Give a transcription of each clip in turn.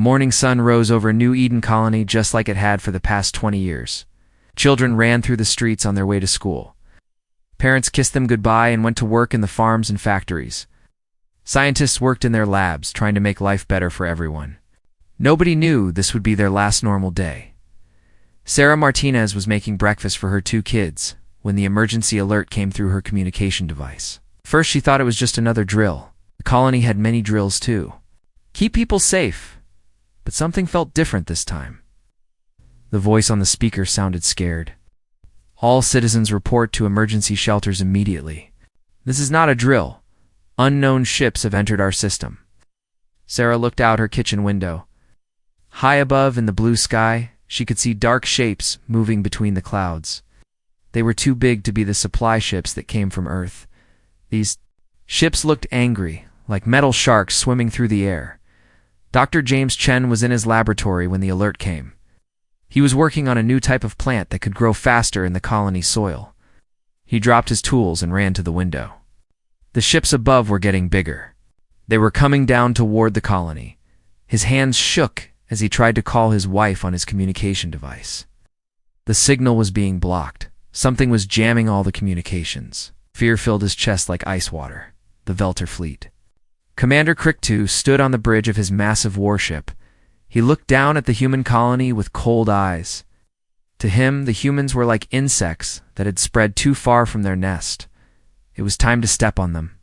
morning sun rose over New Eden Colony just like it had for the past 20 years. Children ran through the streets on their way to school. Parents kissed them goodbye and went to work in the farms and factories. Scientists worked in their labs, trying to make life better for everyone. Nobody knew this would be their last normal day. Sarah Martinez was making breakfast for her 2 kids when the emergency alert came through her communication device. First, she thought it was just another drill. The colony had many drills too. Keep people safe. But something felt different this time. The voice on the speaker sounded scared. All citizens report to emergency shelters immediately. This is not a drill. Unknown ships have entered our system. Sarah looked out her kitchen window. High above in the blue sky, she could see dark shapes moving between the clouds. They were too big to be the supply ships that came from Earth. These ships looked angry, like metal sharks swimming through the air. Dr. James Chen was in his laboratory when the alert came. He was working on a new type of plant that could grow faster in the colony soil. He dropped his tools and ran to the window. The ships above were getting bigger. They were coming down toward the colony. His hands shook as he tried to call his wife on his communication device. The signal was being blocked. Something was jamming all the communications. Fear filled his chest like ice water. The Velter fleet. Commander Kriktu stood on the bridge of his massive warship. He looked down at the human colony with cold eyes. To him, the humans were like insects that had spread too far from their nest. It was time to step on them.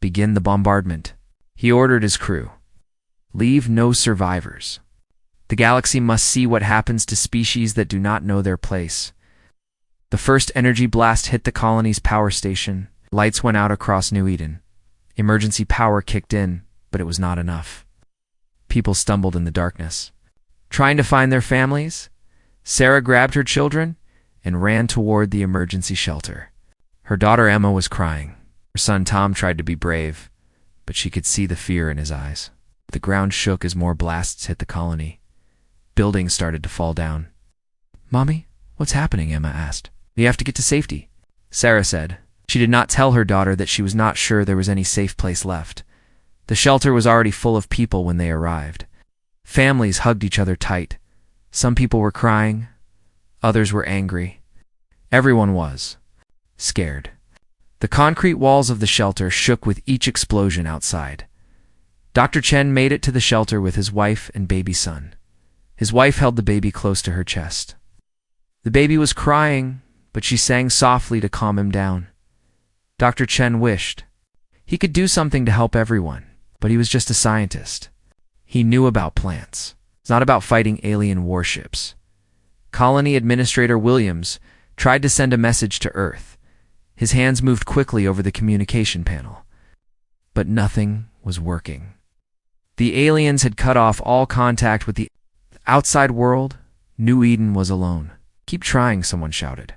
Begin the bombardment. He ordered his crew. Leave no survivors. The galaxy must see what happens to species that do not know their place. The first energy blast hit the colony's power station. Lights went out across New Eden. Emergency power kicked in, but it was not enough. People stumbled in the darkness. Trying to find their families, Sarah grabbed her children and ran toward the emergency shelter. Her daughter Emma was crying. Her son Tom tried to be brave, but she could see the fear in his eyes. The ground shook as more blasts hit the colony. Buildings started to fall down. "Mommy, what's happening?" Emma asked. "We have to get to safety," Sarah said. She did not tell her daughter that she was not sure there was any safe place left. The shelter was already full of people when they arrived. Families hugged each other tight. Some people were crying. Others were angry. Everyone was scared. The concrete walls of the shelter shook with each explosion outside. Dr. Chen made it to the shelter with his wife and baby son. His wife held the baby close to her chest. The baby was crying, but she sang softly to calm him down. Dr. Chen wished he could do something to help everyone, but he was just a scientist. He knew about plants. It's not about fighting alien warships. Colony Administrator Williams tried to send a message to Earth. His hands moved quickly over the communication panel, but nothing was working. The aliens had cut off all contact with the outside world. New Eden was alone. "Keep trying," someone shouted.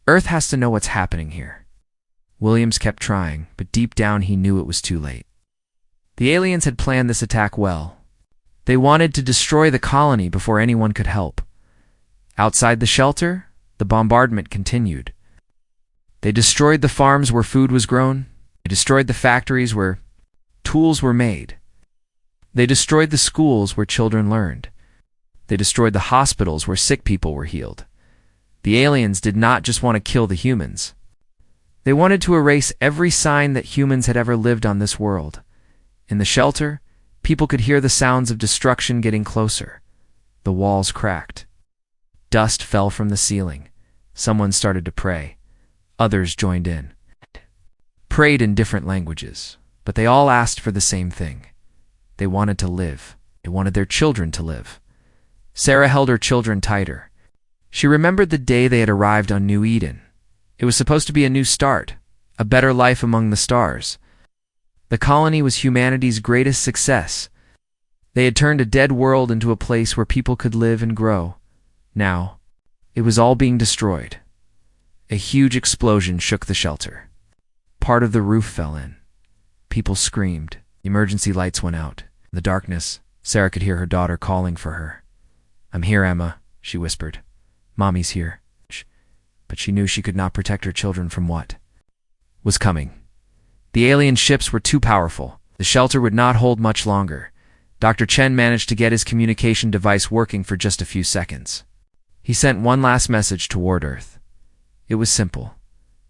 "Earth has to know what's happening here." Williams kept trying, but deep down he knew it was too late. The aliens had planned this attack well. They wanted to destroy the colony before anyone could help. Outside the shelter, the bombardment continued. They destroyed the farms where food was grown. They destroyed the factories where tools were made. They destroyed the schools where children learned. They destroyed the hospitals where sick people were healed. The aliens did not just want to kill the humans. They wanted to erase every sign that humans had ever lived on this world. In the shelter, people could hear the sounds of destruction getting closer. The walls cracked. Dust fell from the ceiling. Someone started to pray. Others joined in. Prayed in different languages, but they all asked for the same thing. They wanted to live. They wanted their children to live. Sarah held her children tighter. She remembered the day they had arrived on New Eden. It was supposed to be a new start, a better life among the stars. The colony was humanity's greatest success. They had turned a dead world into a place where people could live and grow. Now, it was all being destroyed. A huge explosion shook the shelter. Part of the roof fell in. People screamed. Emergency lights went out. In the darkness, Sarah could hear her daughter calling for her. "I'm here, Emma," she whispered. "Mommy's here." But she knew she could not protect her children from what was coming. The alien ships were too powerful. The shelter would not hold much longer. Dr. Chen managed to get his communication device working for just a few seconds. He sent one last message toward Earth. It was simple.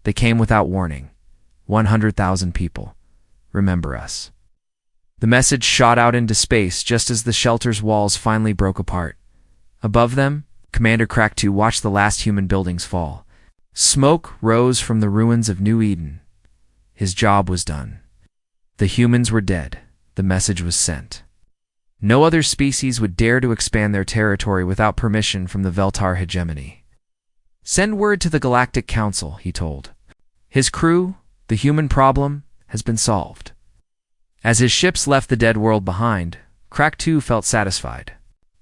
They came without warning. 100,000 people. Remember us. The message shot out into space just as the shelter's walls finally broke apart. Above them, Commander Crack-2 watched the last human buildings fall. Smoke rose from the ruins of New Eden. His job was done. The humans were dead. The message was sent. No other species would dare to expand their territory without permission from the Veltar hegemony. Send word to the Galactic Council, he told. His crew, the human problem, has been solved. As his ships left the dead world behind, Crack-2 felt satisfied.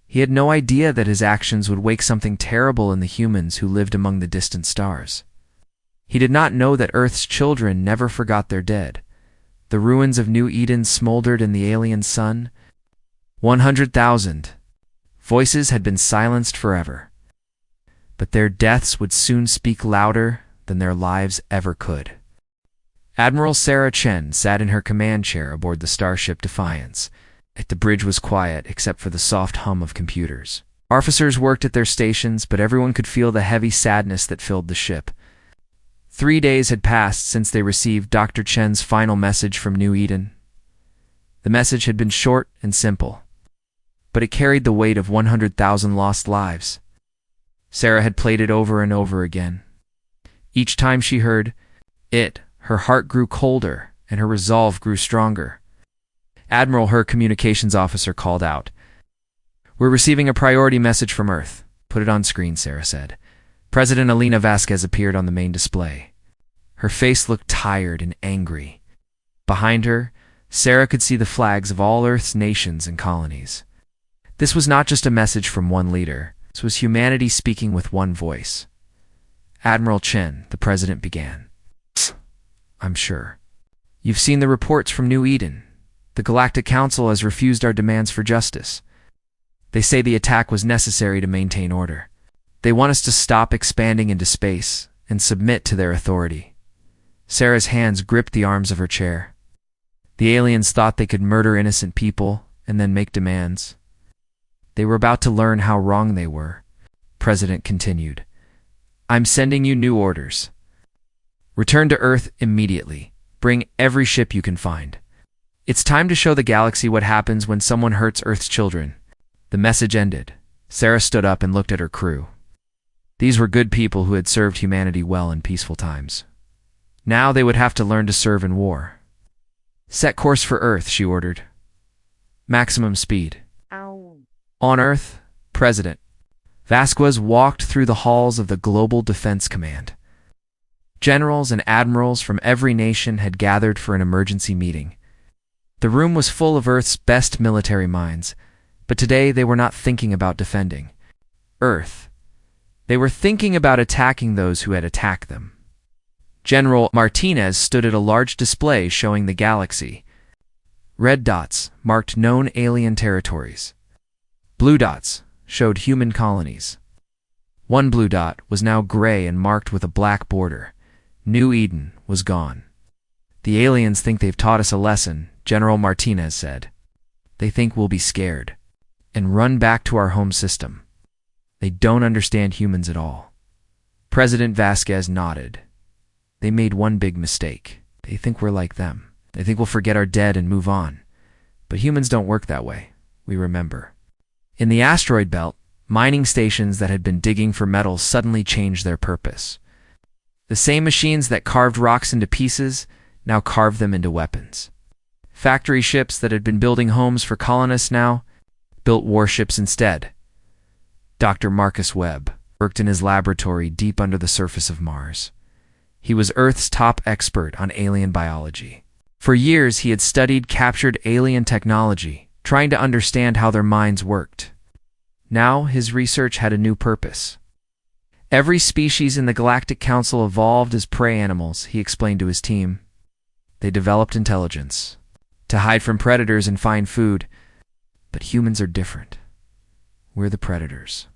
He had no idea that his actions would wake something terrible in the humans who lived among the distant stars. He did not know that Earth's children never forgot their dead. The ruins of New Eden smoldered in the alien sun. 100,000 voices had been silenced forever. But their deaths would soon speak louder than their lives ever could. Admiral Sarah Chen sat in her command chair aboard the starship Defiance. The bridge was quiet except for the soft hum of computers. Officers worked at their stations, but everyone could feel the heavy sadness that filled the ship. 3 days had passed since they received Dr. Chen's final message from New Eden. The message had been short and simple, but it carried the weight of 100,000 lost lives. Sarah had played it over and over again. Each time she heard it, her heart grew colder and her resolve grew stronger. Admiral, her communications officer, called out. "We're receiving a priority message from Earth." "Put it on screen," Sarah said. President Elena Vasquez appeared on the main display. Her face looked tired and angry. Behind her, Sarah could see the flags of all Earth's nations and colonies. This was not just a message from one leader. This was humanity speaking with one voice. "Admiral Chen," the president began. "I'm sure. You've seen the reports from New Eden. The Galactic Council has refused our demands for justice. They say the attack was necessary to maintain order. They want us to stop expanding into space and submit to their authority." Sarah's hands gripped the arms of her chair. The aliens thought they could murder innocent people and then make demands. They were about to learn how wrong they were. President continued. "I'm sending you new orders. Return to Earth immediately. Bring every ship you can find. It's time to show the galaxy what happens when someone hurts Earth's children." The message ended. Sarah stood up and looked at her crew. These were good people who had served humanity well in peaceful times. Now they would have to learn to serve in war. "Set course for Earth," she ordered. "Maximum speed." On Earth, President Vasquez walked through the halls of the Global Defense Command. Generals and admirals from every nation had gathered for an emergency meeting. The room was full of Earth's best military minds, but today they were not thinking about defending Earth. They were thinking about attacking those who had attacked them. General Martinez stood at a large display showing the galaxy. Red dots marked known alien territories. Blue dots showed human colonies. One blue dot was now gray and marked with a black border. New Eden was gone. "The aliens think they've taught us a lesson," General Martinez said. "They think we'll be scared and run back to our home system. They don't understand humans at all." President Vasquez nodded. "They made one big mistake. They think we're like them. They think we'll forget our dead and move on. But humans don't work that way. We remember." In the asteroid belt, mining stations that had been digging for metals suddenly changed their purpose. The same machines that carved rocks into pieces now carved them into weapons. Factory ships that had been building homes for colonists now built warships instead. Dr. Marcus Webb worked in his laboratory deep under the surface of Mars. He was Earth's top expert on alien biology. For years, he had studied captured alien technology, trying to understand how their minds worked. Now, his research had a new purpose. Every species in the Galactic Council evolved as prey animals, he explained to his team. They developed intelligence to hide from predators and find food. But humans are different. We're the predators.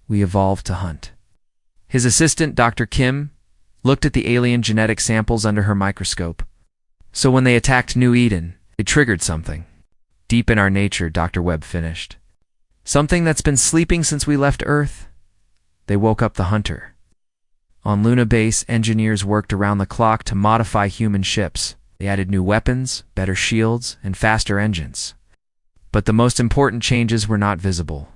We evolved to hunt. His assistant, Dr. Kim, looked at the alien genetic samples under her microscope. So when they attacked New Eden, it triggered something. Deep in our nature, Dr. Webb finished. Something that's been sleeping since we left Earth. They woke up the hunter. On Luna Base, engineers worked around the clock to modify human ships. They added new weapons, better shields, and faster engines. But the most important changes were not visible.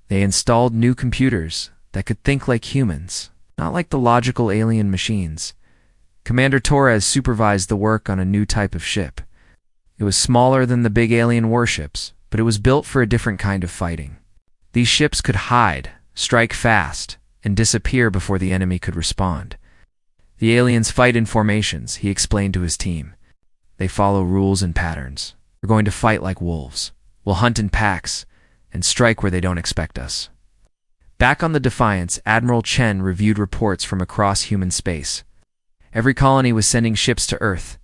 They installed new computers that could think like humans, not like the logical alien machines. Commander Torres supervised the work on a new type of ship. It was smaller than the big alien warships, but it was built for a different kind of fighting. These ships could hide, strike fast, and disappear before the enemy could respond. The aliens fight in formations, he explained to his team. They follow rules and patterns. We're going to fight like wolves. We'll hunt in packs and strike where they don't expect us. Back on the Defiance, Admiral Chen reviewed reports from across human space. Every colony was sending ships to Earth.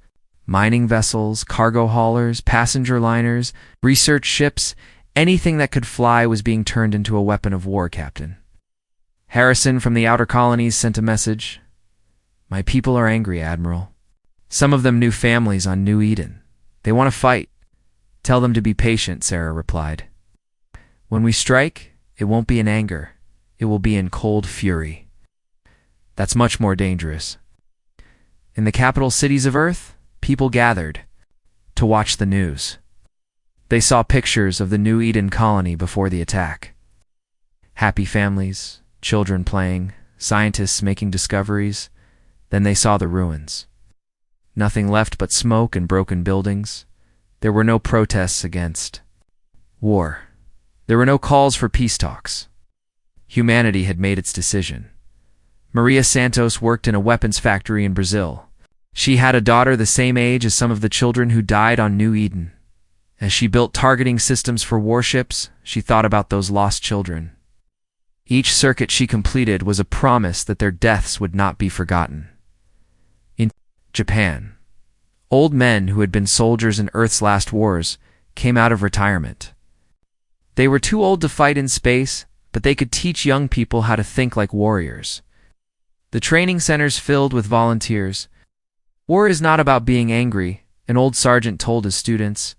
Mining vessels, cargo haulers, passenger liners, research ships, anything that could fly was being turned into a weapon of war, Captain. Harrison from the outer colonies sent a message. My people are angry, Admiral. Some of them new families on New Eden. They want to fight. Tell them to be patient, Sarah replied. When we strike, it won't be in anger. It will be in cold fury. That's much more dangerous. In the capital cities of Earth, people gathered to watch the news. They saw pictures of the New Eden colony before the attack. Happy families, children playing, scientists making discoveries. Then they saw the ruins. Nothing left but smoke and broken buildings. There were no protests against war. There were no calls for peace talks. Humanity had made its decision. Maria Santos worked in a weapons factory in Brazil. She had a daughter the same age as some of the children who died on New Eden. As she built targeting systems for warships, she thought about those lost children. Each circuit she completed was a promise that their deaths would not be forgotten. In Japan, old men who had been soldiers in Earth's last wars came out of retirement. They were too old to fight in space, but they could teach young people how to think like warriors. The training centers filled with volunteers. War is not about being angry, an old sergeant told his students.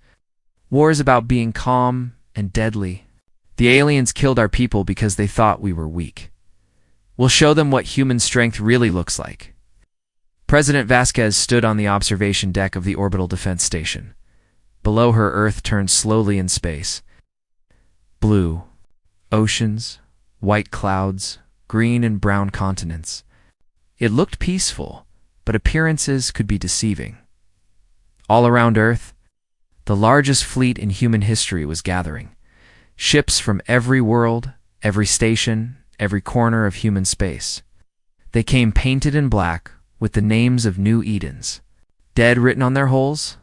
War is about being calm and deadly. The aliens killed our people because they thought we were weak. We'll show them what human strength really looks like. President Vasquez stood on the observation deck of the orbital defense station. Below her, Earth turned slowly in space. Blue, oceans, white clouds, green and brown continents. It looked peaceful, but appearances could be deceiving. All around Earth, the largest fleet in human history was gathering. Ships from every world, every station, every corner of human space. They came painted in black with the names of New Edens. Dead written on their hulls?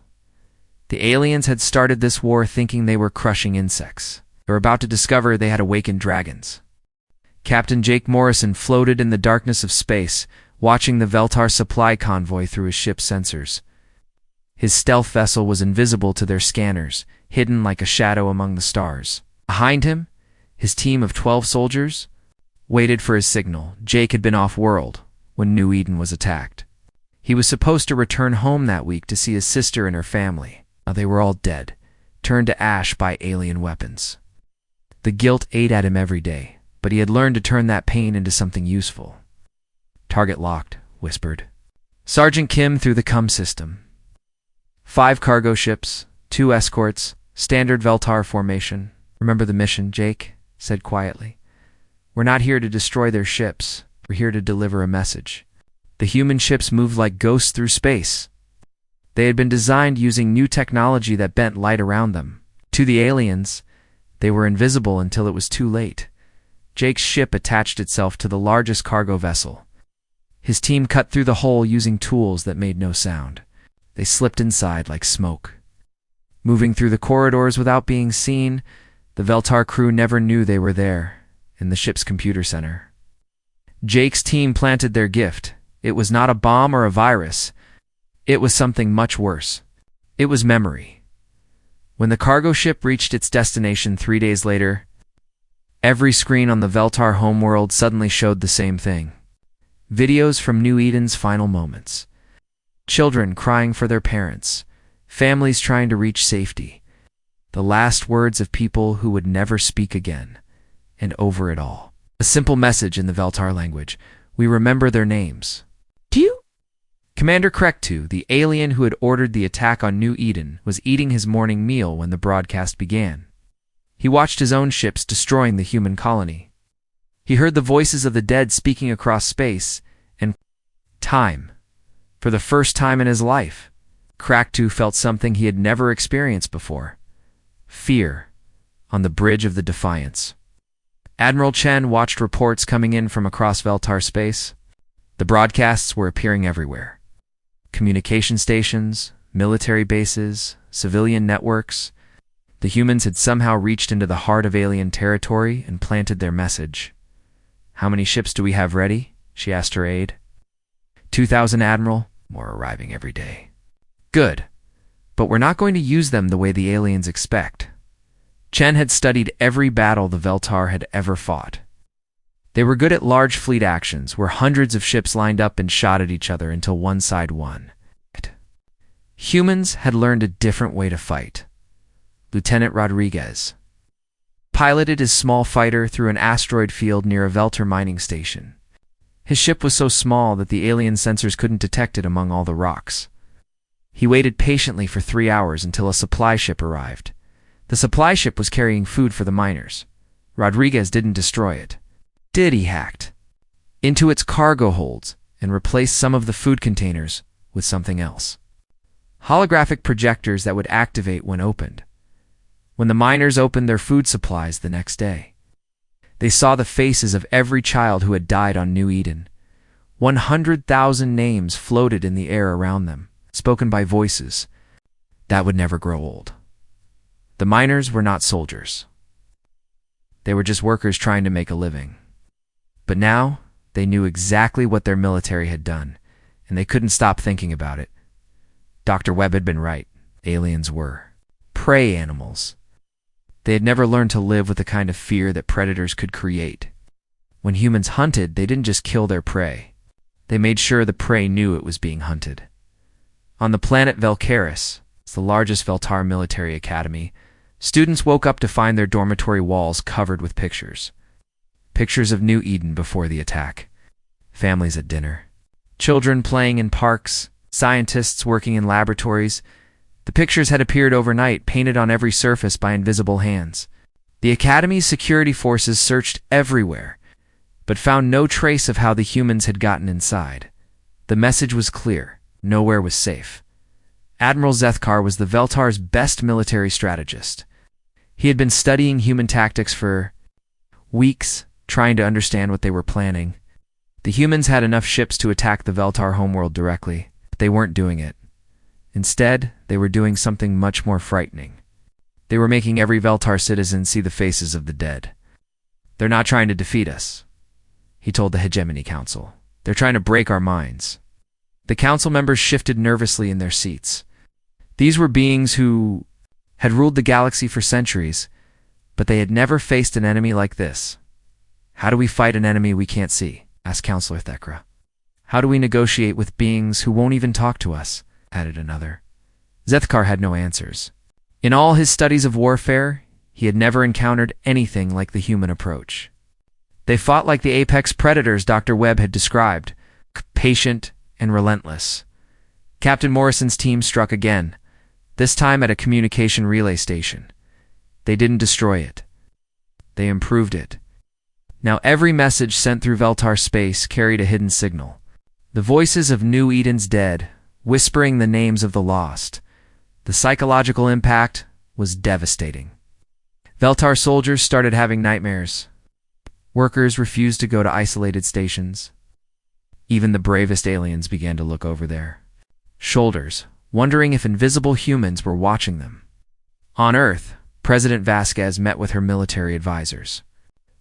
The aliens had started this war thinking they were crushing insects. They were about to discover they had awakened dragons. Captain Jake Morrison floated in the darkness of space, watching the Veltar supply convoy through his ship's sensors. His stealth vessel was invisible to their scanners, hidden like a shadow among the stars. Behind him, his team of 12 soldiers waited for his signal. Jake had been off-world when New Eden was attacked. He was supposed to return home that week to see his sister and her family. Now they were all dead, turned to ash by alien weapons. The guilt ate at him every day, but he had learned to turn that pain into something useful. Target locked, whispered Sergeant Kim through the CUM system. 5 cargo ships, 2 escorts, standard Veltar formation. Remember the mission, Jake said quietly. We're not here to destroy their ships. We're here to deliver a message. The human ships moved like ghosts through space. They had been designed using new technology that bent light around them. To the aliens, they were invisible until it was too late. Jake's ship attached itself to the largest cargo vessel. His team cut through the hole using tools that made no sound. They slipped inside like smoke. Moving through the corridors without being seen, the Veltar crew never knew they were there, in the ship's computer center. Jake's team planted their gift. It was not a bomb or a virus. It was something much worse. It was memory. When the cargo ship reached its destination 3 days later, every screen on the Veltar homeworld suddenly showed the same thing. Videos from New Eden's final moments. Children crying for their parents. Families trying to reach safety. The last words of people who would never speak again. And over it all, a simple message in the Veltar language. We remember their names. Do you? Commander Krektu, the alien who had ordered the attack on New Eden, was eating his morning meal when the broadcast began. He watched his own ships destroying the human colony. He heard the voices of the dead speaking across space, and time. For the first time in his life, Krektu felt something he had never experienced before. Fear. On the bridge of the Defiance. Admiral Chen watched reports coming in from across Veltar space. The broadcasts were appearing everywhere. Communication stations, military bases, civilian networks. The humans had somehow reached into the heart of alien territory and planted their message. "How many ships do we have ready?" she asked her aide. 2,000, Admiral. More arriving every day. Good. But we're not going to use them the way the aliens expect. Chen had studied every battle the Veltar had ever fought. They were good at large fleet actions, where hundreds of ships lined up and shot at each other until one side won. Humans had learned a different way to fight. Lieutenant Rodriguez piloted his small fighter through an asteroid field near a Veltar mining station. His ship was so small that the alien sensors couldn't detect it among all the rocks. He waited patiently for 3 hours until a supply ship arrived. The supply ship was carrying food for the miners. Rodriguez didn't destroy it. He hacked into its cargo holds and replaced some of the food containers with something else. Holographic projectors that would activate when opened. When the miners opened their food supplies the next day, they saw the faces of every child who had died on New Eden. 100,000 names floated in the air around them, spoken by voices that would never grow old. The miners were not soldiers. They were just workers trying to make a living. But now, they knew exactly what their military had done, and they couldn't stop thinking about it. Dr. Webb had been right. Aliens were prey animals. They had never learned to live with the kind of fear that predators could create. When humans hunted, they didn't just kill their prey. They made sure the prey knew it was being hunted. On the planet Velcaris, the largest Veltar military academy, students woke up to find their dormitory walls covered with pictures. Pictures of New Eden before the attack. Families at dinner. Children playing in parks. Scientists working in laboratories. The pictures had appeared overnight, painted on every surface by invisible hands. The Academy's security forces searched everywhere, but found no trace of how the humans had gotten inside. The message was clear. Nowhere was safe. Admiral Zethkar was the Veltar's best military strategist. He had been studying human tactics for weeks, trying to understand what they were planning. The humans had enough ships to attack the Veltar homeworld directly, but they weren't doing it. Instead, they were doing something much more frightening. They were making every Veltar citizen see the faces of the dead. "They're not trying to defeat us," he told the Hegemony Council. "They're trying to break our minds." The council members shifted nervously in their seats. These were beings who had ruled the galaxy for centuries, but they had never faced an enemy like this. "How do we fight an enemy we can't see?" asked Councillor Thekra. "How do we negotiate with beings who won't even talk to us?" added another. Zethkar had no answers. In all his studies of warfare, he had never encountered anything like the human approach. They fought like the apex predators Dr. Webb had described, patient and relentless. Captain Morrison's team struck again, this time at a communication relay station. They didn't destroy it. They improved it. Now every message sent through Veltar space carried a hidden signal. The voices of New Eden's dead, whispering the names of the lost. The psychological impact was devastating. Veltar soldiers started having nightmares. Workers refused to go to isolated stations. Even the bravest aliens began to look over their shoulders, wondering if invisible humans were watching them. On Earth, President Vasquez met with her military advisors.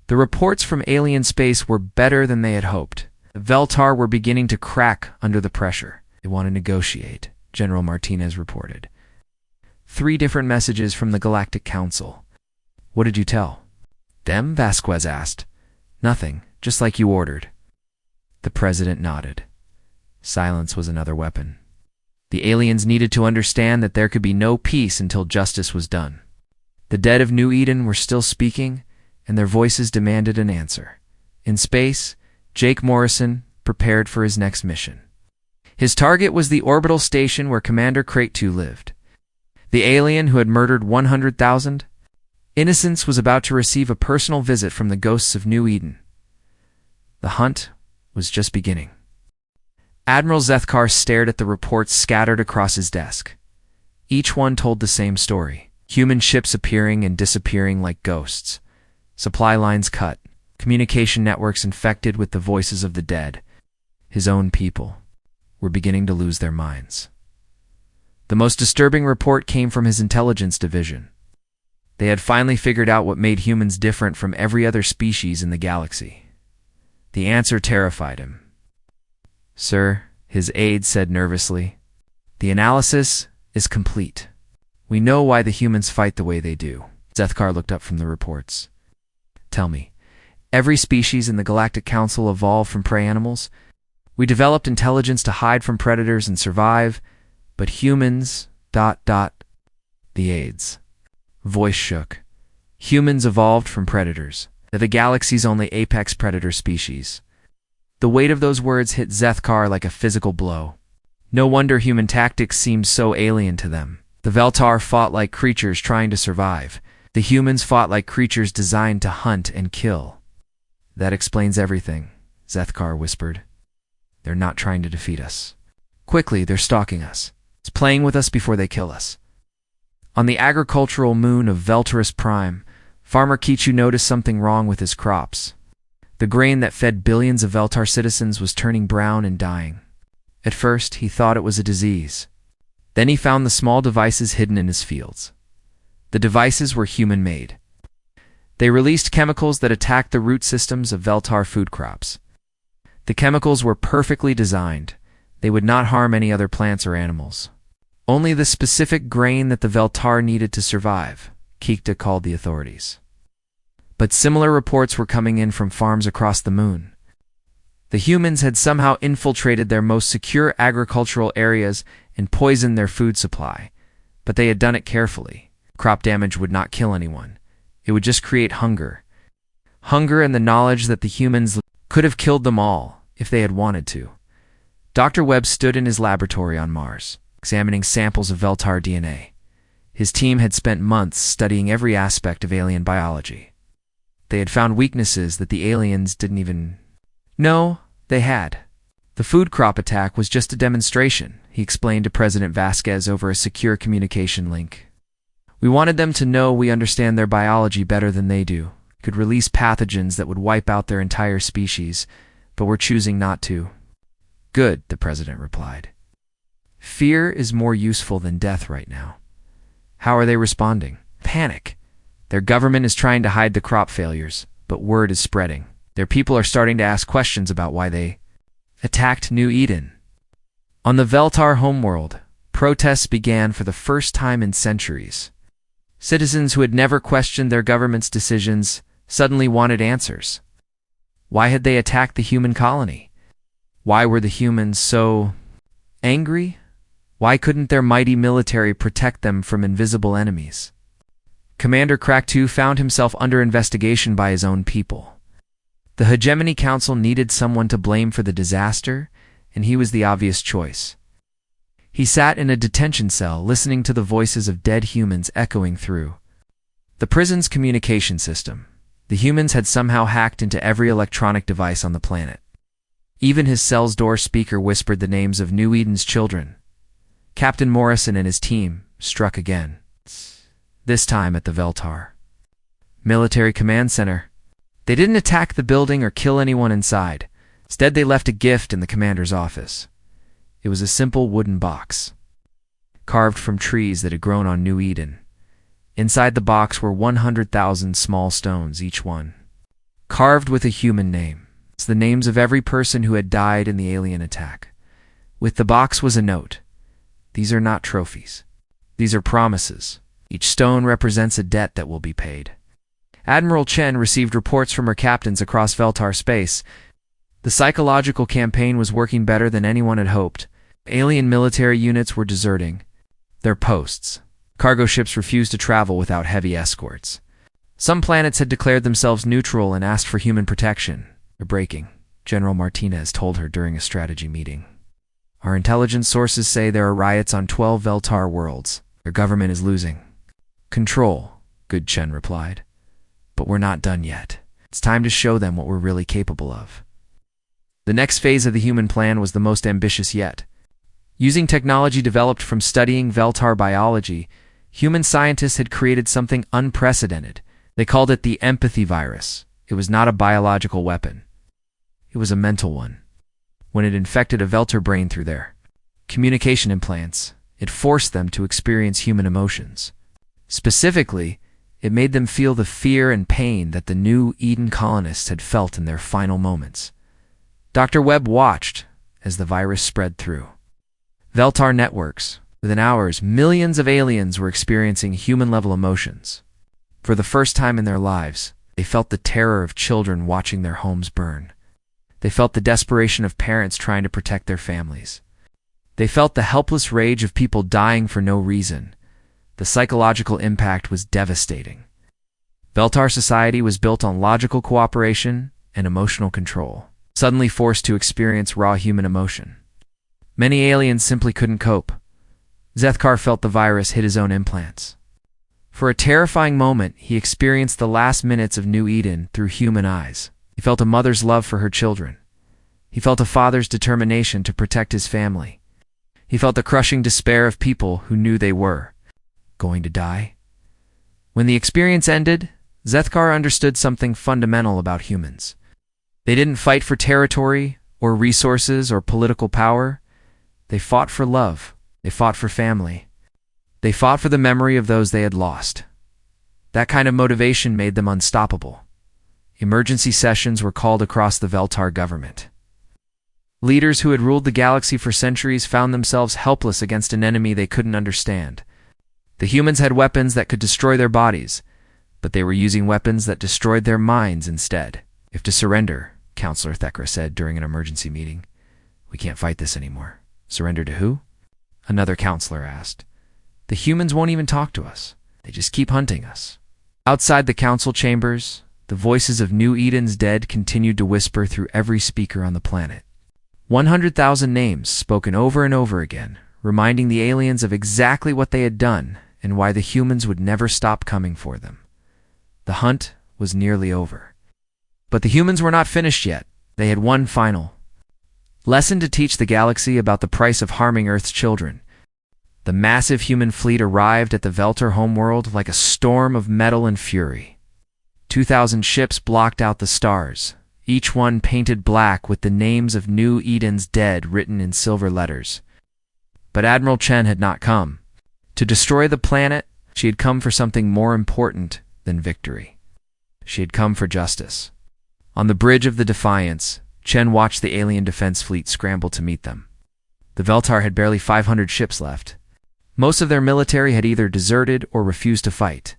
The reports from alien space were better than they had hoped. The Veltar were beginning to crack under the pressure. "They want to negotiate," General Martinez reported. 3 different messages from the Galactic Council. "What did you tell them?" Vasquez asked. "Nothing, just like you ordered." The president nodded. Silence was another weapon. The aliens needed to understand that there could be no peace until justice was done. The dead of New Eden were still speaking, and their voices demanded an answer. In space, Jake Morrison prepared for his next mission. His target was the orbital station where Commander Crate 2 lived. The alien who had murdered 100,000 innocents was about to receive a personal visit from the ghosts of New Eden. The hunt was just beginning. Admiral Zethkar stared at the reports scattered across his desk. Each one told the same story. Human ships appearing and disappearing like ghosts. Supply lines cut. Communication networks infected with the voices of the dead. His own people were beginning to lose their minds. The most disturbing report came from his intelligence division. They had finally figured out what made humans different from every other species in the galaxy. The answer terrified him. "Sir," his aide said nervously, "the analysis is complete. We know why the humans fight the way they do." Zethkar looked up from the reports. "Tell me, every species in the Galactic Council evolved from prey animals? We developed intelligence to hide from predators and survive, but humans... The aide's voice shook. "Humans evolved from predators. They're the galaxy's only apex predator species." The weight of those words hit Zethkar like a physical blow. No wonder human tactics seemed so alien to them. The Veltar fought like creatures trying to survive. The humans fought like creatures designed to hunt and kill. "That explains everything," Zethkar whispered. "They're not trying to defeat us. Quickly, they're stalking us. It's playing with us before they kill us." On the agricultural moon of Veltaris Prime, Farmer Kichu noticed something wrong with his crops. The grain that fed billions of Veltar citizens was turning brown and dying. At first, he thought it was a disease. Then he found the small devices hidden in his fields. The devices were human-made. They released chemicals that attacked the root systems of Veltar food crops. The chemicals were perfectly designed. They would not harm any other plants or animals. Only the specific grain that the Veltar needed to survive. Kikta called the authorities. But similar reports were coming in from farms across the moon. The humans had somehow infiltrated their most secure agricultural areas and poisoned their food supply. But they had done it carefully. Crop damage would not kill anyone. It would just create hunger. Hunger and the knowledge that the humans could have killed them all if they had wanted to. Dr. Webb stood in his laboratory on Mars, examining samples of Veltar DNA. His team had spent months studying every aspect of alien biology. They had found weaknesses that the aliens didn't even know they had. The food crop attack was just a demonstration, he explained to President Vasquez over a secure communication link. "We wanted them to know we understand their biology better than they do, could release pathogens that would wipe out their entire species, but we're choosing not to." "Good," the president replied. "Fear is more useful than death right now." "How are they responding?" "Panic. Their government is trying to hide the crop failures, but word is spreading. Their people are starting to ask questions about why they attacked New Eden." On the Veltar homeworld, protests began for the first time in centuries. Citizens who had never questioned their government's decisions suddenly wanted answers. Why had they attacked the human colony? Why were the humans so angry? Why couldn't their mighty military protect them from invisible enemies? Commander Crack 2 found himself under investigation by his own people. The Hegemony Council needed someone to blame for the disaster, and he was the obvious choice. He sat in a detention cell, listening to the voices of dead humans echoing through the prison's communication system. The humans had somehow hacked into every electronic device on the planet. Even his cell's door speaker whispered the names of New Eden's children. Captain Morrison and his team struck again. This time at the Veltar Military Command Center. They didn't attack the building or kill anyone inside. Instead, they left a gift in the commander's office. It was a simple wooden box, carved from trees that had grown on New Eden. Inside the box were 100,000 small stones, each one carved with a human name. It's the names of every person who had died in the alien attack. With the box was a note. "These are not trophies. These are promises. Each stone represents a debt that will be paid." Admiral Chen received reports from her captains across Veltar space. The psychological campaign was working better than anyone had hoped. Alien military units were deserting their posts. Cargo ships refused to travel without heavy escorts. Some planets had declared themselves neutral and asked for human protection. "They're breaking," General Martinez told her during a strategy meeting. "Our intelligence sources say there are riots on 12 Veltar worlds. Their government is losing control," Good Chen replied. "But we're not done yet. It's time to show them what we're really capable of." The next phase of the human plan was the most ambitious yet. Using technology developed from studying Veltar biology, human scientists had created something unprecedented. They called it the empathy virus. It was not a biological weapon. It was a mental one. When it infected a Veltar brain through their communication implants, it forced them to experience human emotions. Specifically, it made them feel the fear and pain that the new Eden colonists had felt in their final moments. Dr. Webb watched as the virus spread through Veltar networks. Within hours, millions of aliens were experiencing human-level emotions. For the first time in their lives, they felt the terror of children watching their homes burn. They felt the desperation of parents trying to protect their families. They felt the helpless rage of people dying for no reason. The psychological impact was devastating. Veltar society was built on logical cooperation and emotional control, suddenly forced to experience raw human emotion. Many aliens simply couldn't cope. Zethkar felt the virus hit his own implants. For a terrifying moment, he experienced the last minutes of New Eden through human eyes. He felt a mother's love for her children. He felt a father's determination to protect his family. He felt the crushing despair of people who knew they were going to die. When the experience ended, Zethkar understood something fundamental about humans. They didn't fight for territory or resources or political power. They fought for love. They fought for family. They fought for the memory of those they had lost. That kind of motivation made them unstoppable. Emergency sessions were called across the Veltar government. Leaders who had ruled the galaxy for centuries found themselves helpless against an enemy they couldn't understand. The humans had weapons that could destroy their bodies, but they were using weapons that destroyed their minds instead. "If to surrender," Counselor Thekra said during an emergency meeting. "We can't fight this anymore." "Surrender to who?" another counselor asked. "The humans won't even talk to us. They just keep hunting us." Outside the council chambers, the voices of New Eden's dead continued to whisper through every speaker on the planet. 100,000 names spoken over and over again, reminding the aliens of exactly what they had done and why the humans would never stop coming for them. The hunt was nearly over. But the humans were not finished yet. They had one final lesson to teach the galaxy about the price of harming Earth's children. The massive human fleet arrived at the Veltar homeworld like a storm of metal and fury. 2,000 ships blocked out the stars, each one painted black with the names of New Eden's dead written in silver letters. But Admiral Chen had not come to destroy the planet. She had come for something more important than victory. She had come for justice. On the bridge of the Defiance, Chen watched the alien defense fleet scramble to meet them. The Veltar had barely 500 ships left. Most of their military had either deserted or refused to fight.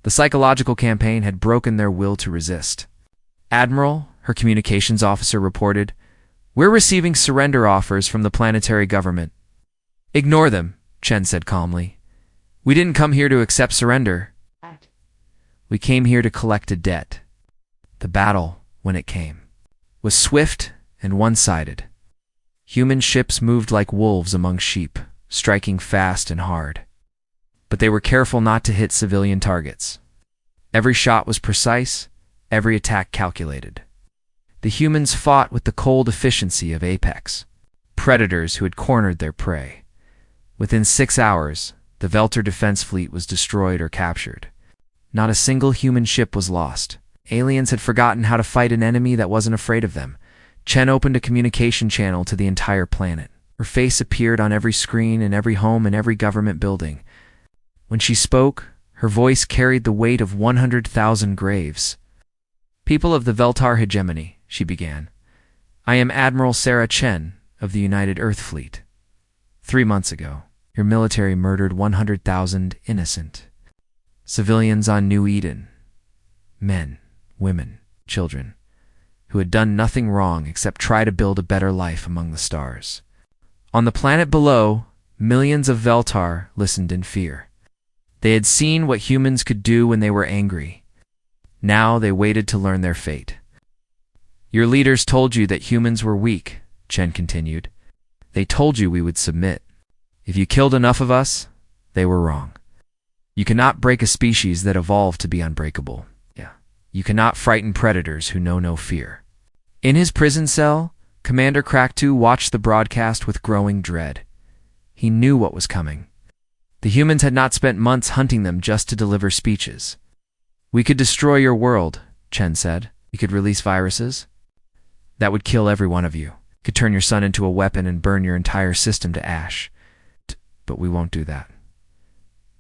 The psychological campaign had broken their will to resist. "Admiral," her communications officer reported, "we're receiving surrender offers from the planetary government." "Ignore them," Chen said calmly. "We didn't come here to accept surrender. We came here to collect a debt." The battle, when it came, was swift and one-sided. Human ships moved like wolves among sheep, striking fast and hard. But they were careful not to hit civilian targets. Every shot was precise, every attack calculated. The humans fought with the cold efficiency of apex predators who had cornered their prey. Within 6 hours, the Veltar defense fleet was destroyed or captured. Not a single human ship was lost. Aliens had forgotten how to fight an enemy that wasn't afraid of them. Chen opened a communication channel to the entire planet. Her face appeared on every screen in every home and every government building. When she spoke, her voice carried the weight of 100,000 graves. "People of the Veltar hegemony," she began. "I am Admiral Sarah Chen of the United Earth Fleet. 3 months ago, your military murdered 100,000 innocent civilians on New Eden. Men, women, children, who had done nothing wrong except try to build a better life among the stars. On the planet below, millions of Veltar listened in fear. They had seen what humans could do when they were angry. Now they waited to learn their fate. Your leaders told you that humans were weak, Chen continued. They told you we would submit. If you killed enough of us, they were wrong. You cannot break a species that evolved to be unbreakable. You cannot frighten predators who know no fear. In his prison cell, Commander Crack-2 watched the broadcast with growing dread. He knew what was coming. The humans had not spent months hunting them just to deliver speeches. We could destroy your world, Chen said. We could release viruses. That would kill every one of you. Could turn your sun into a weapon and burn your entire system to ash. But we won't do that.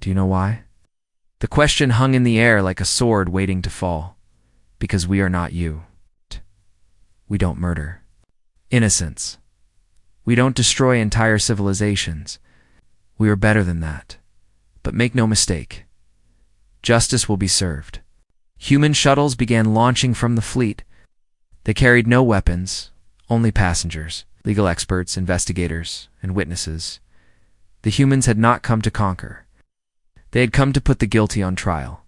Do you know why? The question hung in the air like a sword waiting to fall. Because we are not you. We don't murder innocents. We don't destroy entire civilizations. We are better than that. But make no mistake. Justice will be served. Human shuttles began launching from the fleet. They carried no weapons, only passengers, legal experts, investigators, and witnesses. The humans had not come to conquer. They had come to put the guilty on trial.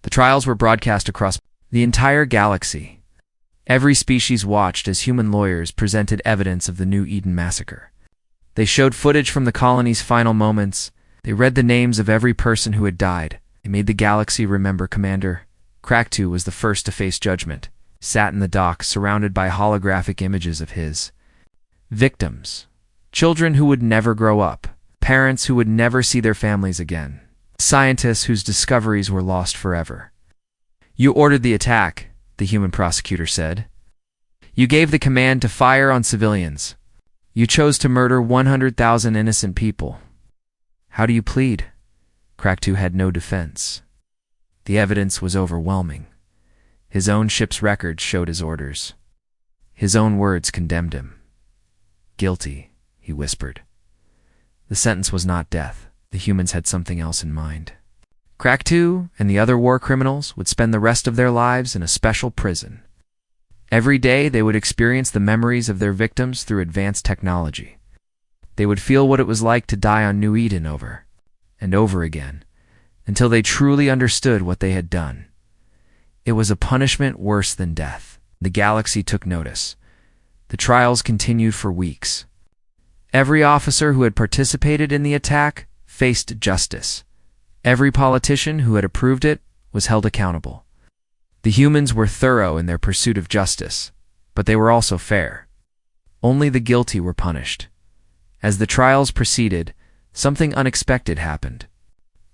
The trials were broadcast across the entire galaxy. Every species watched as human lawyers presented evidence of the New Eden massacre. They showed footage from the colony's final moments. They read the names of every person who had died. They made the galaxy remember Commander Crack-2 was the first to face judgment, sat in the dock surrounded by holographic images of his victims. Children who would never grow up. Parents who would never see their families again. Scientists whose discoveries were lost forever. You ordered the attack, the human prosecutor said. You gave the command to fire on civilians. You chose to murder 100,000 innocent people. How do you plead? Crack-2 had no defense. The evidence was overwhelming. His own ship's records showed his orders. His own words condemned him. Guilty, he whispered. The sentence was not death. The humans had something else in mind. Crack-2 and the other war criminals would spend the rest of their lives in a special prison. Every day they would experience the memories of their victims through advanced technology. They would feel what it was like to die on New Eden over and over again, until they truly understood what they had done. It was a punishment worse than death. The galaxy took notice. The trials continued for weeks. Every officer who had participated in the attack faced justice. Every politician who had approved it was held accountable. The humans were thorough in their pursuit of justice, but they were also fair. Only the guilty were punished. As the trials proceeded, something unexpected happened.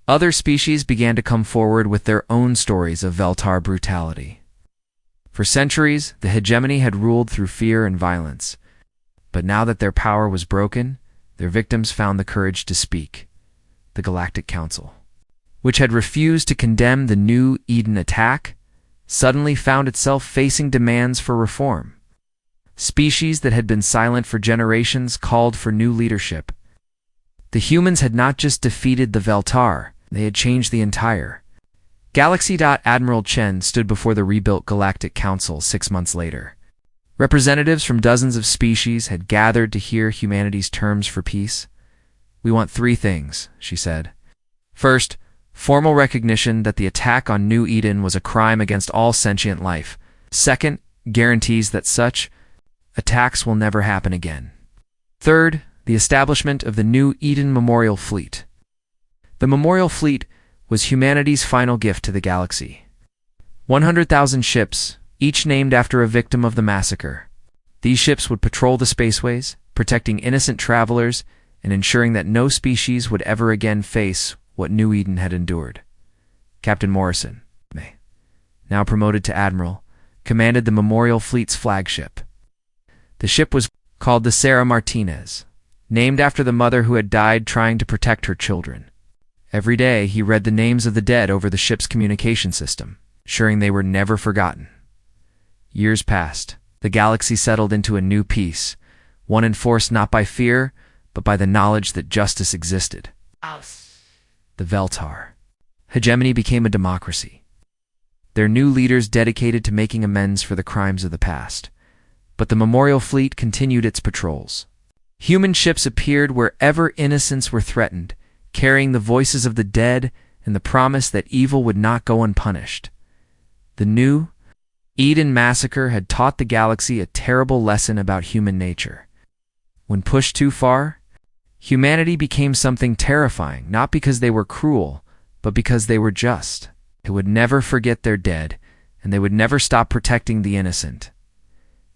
Other species began to come forward with their own stories of Veltar brutality. For centuries, the hegemony had ruled through fear and violence. But now that their power was broken, their victims found the courage to speak. The Galactic Council, which had refused to condemn the New Eden attack, suddenly found itself facing demands for reform. Species that had been silent for generations called for new leadership. The humans had not just defeated the Veltar, they had changed the entire galaxy. Admiral Chen stood before the rebuilt Galactic Council 6 months later. Representatives from dozens of species had gathered to hear humanity's terms for peace. We want 3 things, she said. First, formal recognition that the attack on New Eden was a crime against all sentient life. Second, guarantees that such attacks will never happen again. Third, the establishment of the New Eden Memorial Fleet. The Memorial Fleet was humanity's final gift to the galaxy. 100,000 ships, each named after a victim of the massacre. These ships would patrol the spaceways, protecting innocent travelers and ensuring that no species would ever again face what New Eden had endured. Captain Morrison, now promoted to Admiral, commanded the Memorial Fleet's flagship. The ship was called the Sarah Martinez, named after the mother who had died trying to protect her children. Every day he read the names of the dead over the ship's communication system, ensuring they were never forgotten. Years passed. The galaxy settled into a new peace, one enforced not by fear, but by the knowledge that justice existed. The Veltar. Hegemony became a democracy. Their new leaders dedicated to making amends for the crimes of the past. But the Memorial Fleet continued its patrols. Human ships appeared wherever innocents were threatened, carrying the voices of the dead and the promise that evil would not go unpunished. The New Eden massacre had taught the galaxy a terrible lesson about human nature. When pushed too far, humanity became something terrifying, not because they were cruel, but because they were just. They would never forget their dead, and they would never stop protecting the innocent.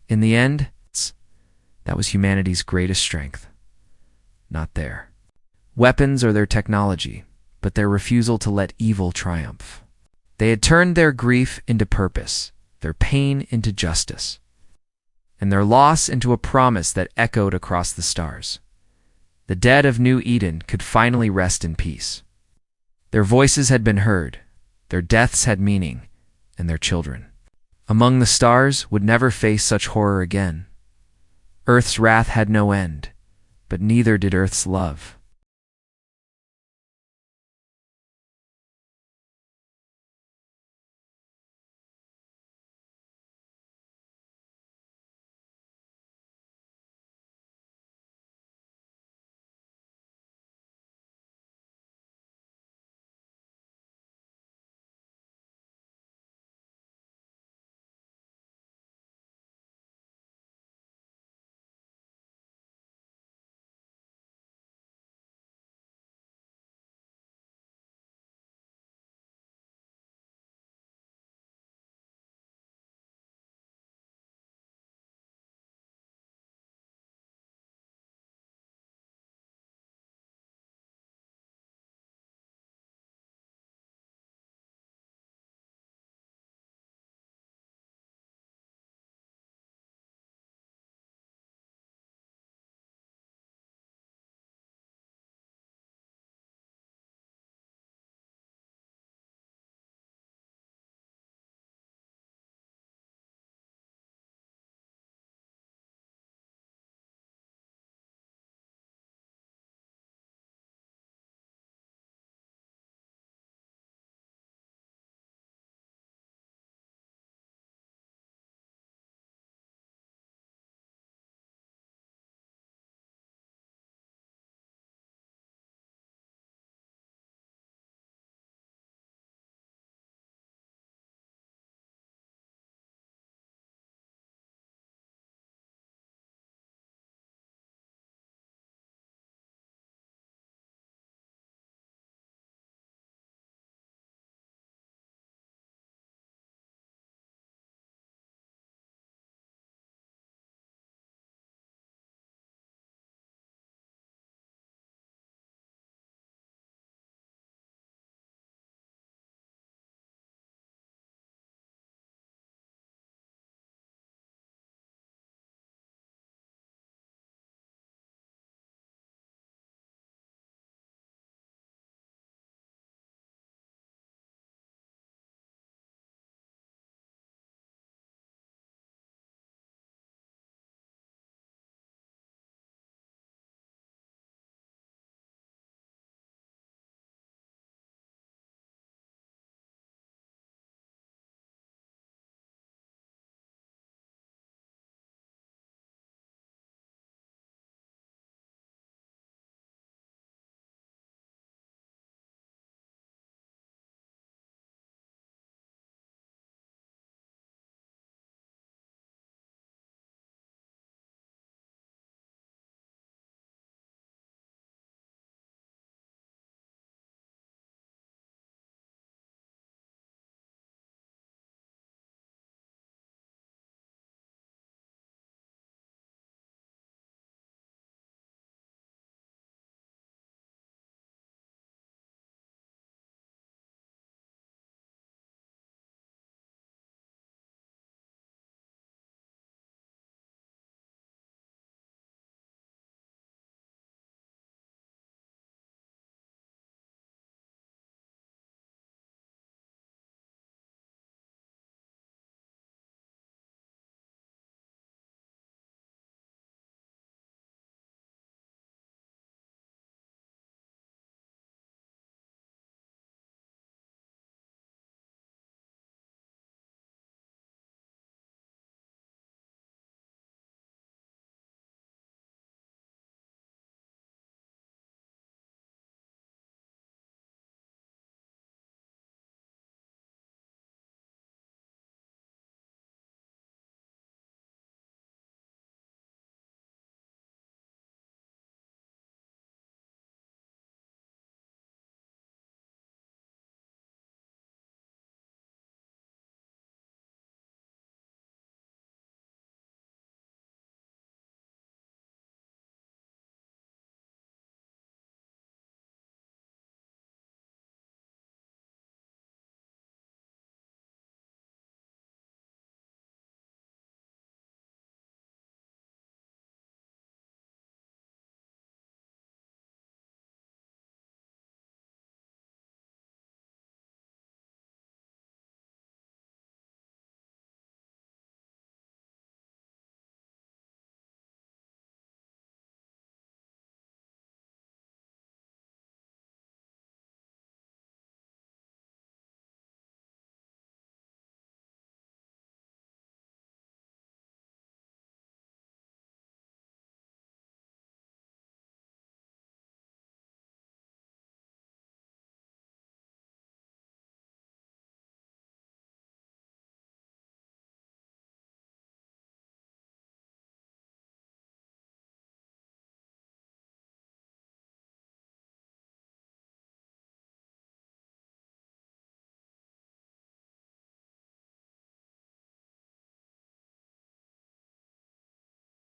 In the end, that was humanity's greatest strength. Not their weapons or their technology, but their refusal to let evil triumph. They had turned their grief into purpose, their pain into justice, and their loss into a promise that echoed across the stars. The dead of New Eden could finally rest in peace. Their voices had been heard, their deaths had meaning, and their children among the stars would never face such horror again. Earth's wrath had no end, but neither did Earth's love.